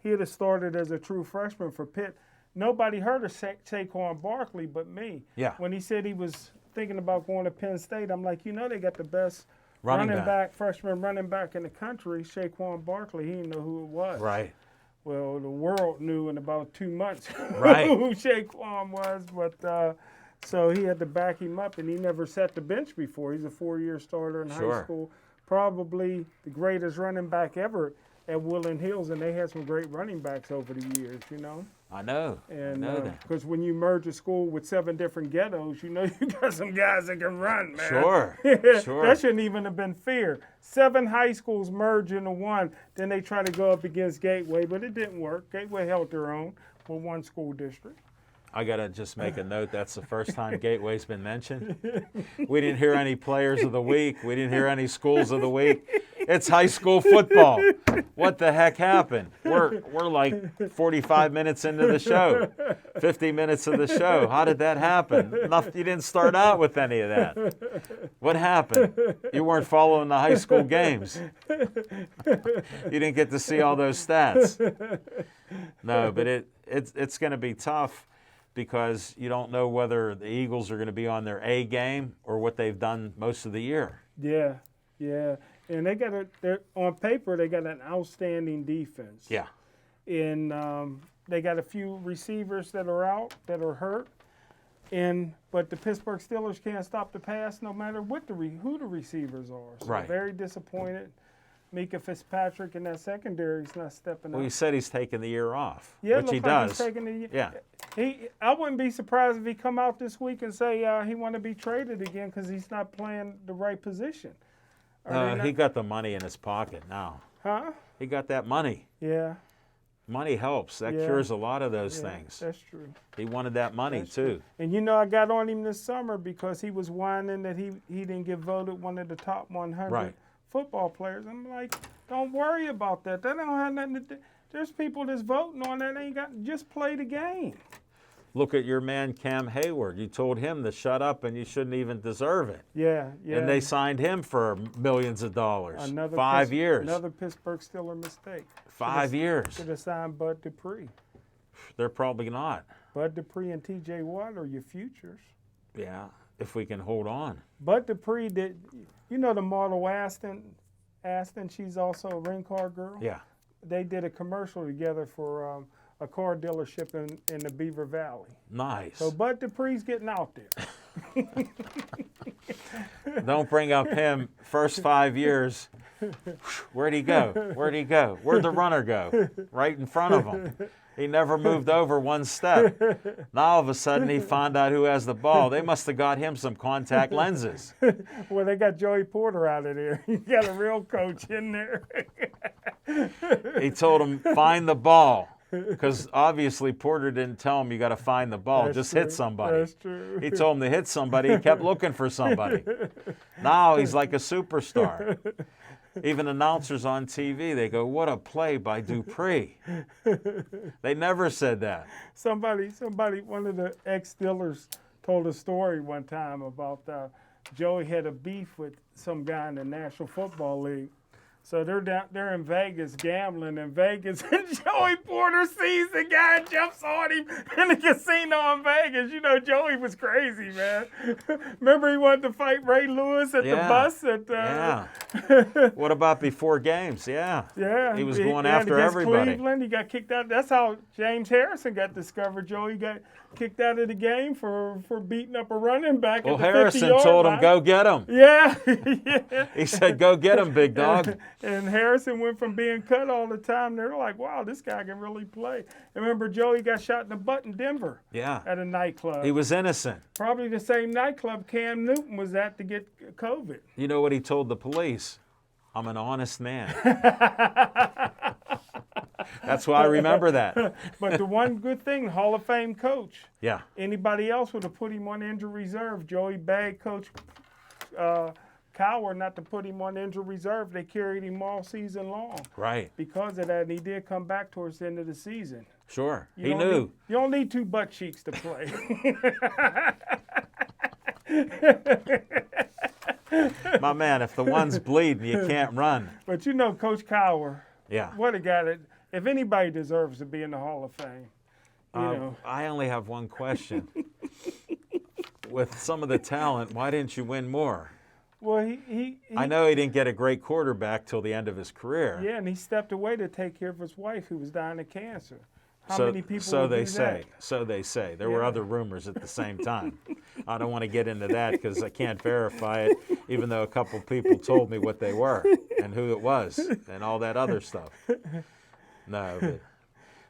He had started as a true freshman for Pitt. Nobody heard of Saquon Barkley but me. Yeah. When he said he was thinking about going to Penn State, I'm like, you know, they got the best freshman running back in the country, Saquon Barkley. He didn't know who it was. Right. Well, the world knew in about 2 months right. who Saquon was, but so he had to back him up, and he never sat the bench before. He's a 4-year starter in high school, probably the greatest running back ever at Woodland Hills, and they had some great running backs over the years, you know. I know. And I know that. because when you merge a school with 7 different ghettos, you know you got some guys that can run, man. Sure. Sure. That shouldn't even have been fair. 7 high schools merge into one. Then they try to go up against Gateway, but it didn't work. Gateway held their own with 1 school district. I got to just make a note. That's the first time Gateway's been mentioned. We didn't hear any players of the week. We didn't hear any schools of the week. It's high school football. What the heck happened? We're like 45 minutes into the show, 50 minutes of the show. How did that happen? You didn't start out with any of that. What happened? You weren't following the high school games. You didn't get to see all those stats. No, but it's going to be tough because you don't know whether the Eagles are going to be on their A game or what they've done most of the year. Yeah. And they're on paper, they got an outstanding defense. Yeah. And they got a few receivers that are out, that are hurt. But the Pittsburgh Steelers can't stop the pass no matter who the receivers are. So right. Very disappointed. Mika Fitzpatrick in that secondary is not stepping up. Well, you said he's taking the year off, yeah, which he like does. He's taking the year. Yeah. I wouldn't be surprised if he come out this week and say he want to be traded again because he's not playing the right position. He got the money in his pocket now. Huh? He got that money. Yeah. Money helps. That cures a lot of those things. That's true. He wanted that money, too. True. And, you know, I got on him this summer because he was whining that he didn't get voted one of the top 100 football players. I'm like, don't worry about that. That don't have nothing to do. There's people that's voting on that ain't got just play the game. Look at your man Cam Hayward. You told him to shut up and you shouldn't even deserve it. Yeah. And they signed him for millions of dollars. 5 years. Another Pittsburgh Steelers mistake. 5 years. Should have signed Bud Dupree. They're probably not. Bud Dupree and T.J. Watt are your futures. Yeah, if we can hold on. Bud Dupree did, you know the model Aston, she's also a ring car girl? Yeah. They did a commercial together for a car dealership in the Beaver Valley. Nice. So Bud Dupree's getting out there. Don't bring up him. First 5 years. Where'd he go? Where'd he go? Where'd the runner go? Right in front of him. He never moved over one step. Now all of a sudden he found out who has the ball. They must have got him some contact lenses. Well, they got Joey Porter out of there. You got a real coach in there. He told him, find the ball. Because obviously Porter didn't tell him you got to find the ball. That's just true. hit somebody. That's true. He told him to hit somebody. He kept looking for somebody. Now he's like a superstar. Even announcers on TV, they go, what a play by Dupree. They never said that. Somebody, one of the ex-Steelers told a story one time about Joey had a beef with some guy in the National Football League. So they're in Vegas gambling in Vegas, and Joey Porter sees the guy and jumps on him in the casino in Vegas. You know, Joey was crazy, man. Remember he wanted to fight Ray Lewis at the bus? Yeah. What about before games? Yeah. Yeah. He was going after everybody. Cleveland, he got kicked out. That's how James Harrison got discovered. Joey got kicked out of the game for beating up a running back Well, at the Harrison 50-yard told him, line. go get him. Yeah. Yeah. He said, go get him, big dog. And Harrison went from being cut all the time. They're like, wow, this guy can really play. And remember, Joey got shot in the butt in Denver Yeah. at a nightclub. He was innocent. Probably the same nightclub Cam Newton was at to get COVID. You know what he told the police? I'm an honest man. That's why I remember that. But the one good thing, Hall of Fame coach. Yeah. Anybody else would have put him on injury reserve. Joey begged Coach Cowher not to put him on injury reserve. They carried him all season long. Right. Because of that, and he did come back towards the end of the season. Sure. You He don't knew. you don't need two butt cheeks to play. My man, if the one's bleeding, you can't run. But you know, Coach Cowher, Yeah. what a guy that, if anybody deserves to be in the Hall of Fame, you know. I only have one question. With some of the talent, why didn't you win more? Well, he I know he didn't get a great quarterback till the end of his career. Yeah, and he stepped away to take care of his wife who was dying of cancer. How so, many people so would they do say. that? So they say. There were Yeah. other rumors at the same time. I don't want to get into that because I can't verify it, even though a couple people told me what they were and who it was and all that other stuff. No. But,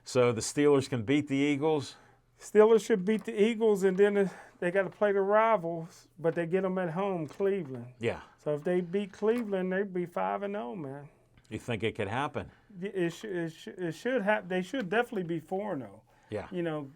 so the Steelers can beat the Eagles? Steelers should beat the Eagles, and then they got to play the rivals, but they get them at home, Cleveland. Yeah. So if they beat Cleveland, they'd be 5-0, man. You think it could happen? It should have. They should definitely be 4-0. Yeah. You know,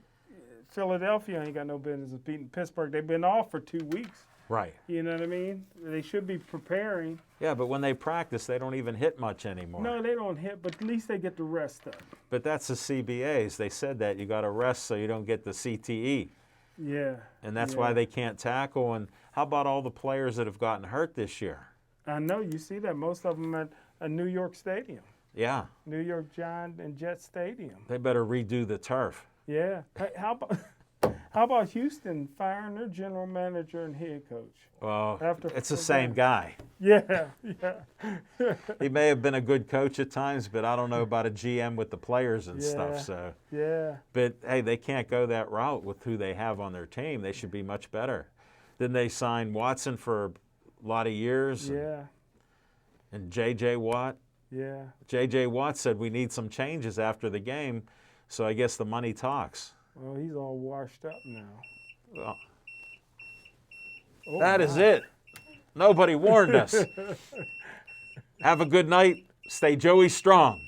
Philadelphia ain't got no business beating Pittsburgh. They've been off for 2 weeks. Right. You know what I mean? They should be preparing. Yeah, but when they practice, they don't even hit much anymore. No, they don't hit, but at least they get the rest up. But that's the CBAs. They said that you got to rest so you don't get the CTE. Yeah. And that's why they can't tackle. And how about all the players that have gotten hurt this year? I know. You see that. Most of them at a New York Stadium. Yeah. New York Giant and Jet Stadium. They better redo the turf. Yeah. Hey, how about Houston firing their general manager and head coach? Well, After it's the same guy. Yeah, yeah. He may have been a good coach at times, but I don't know about a GM with the players and stuff. So. Yeah. But, hey, they can't go that route with who they have on their team. They should be much better. Didn't they sign Watson for a lot of years? Yeah. And J.J. Watt? Yeah. J.J. Watt said we need some changes after the game, so I guess the money talks. Well, he's all washed up now. Well, Oh, that is my. it. Nobody warned us. Have a good night. Stay Joey strong.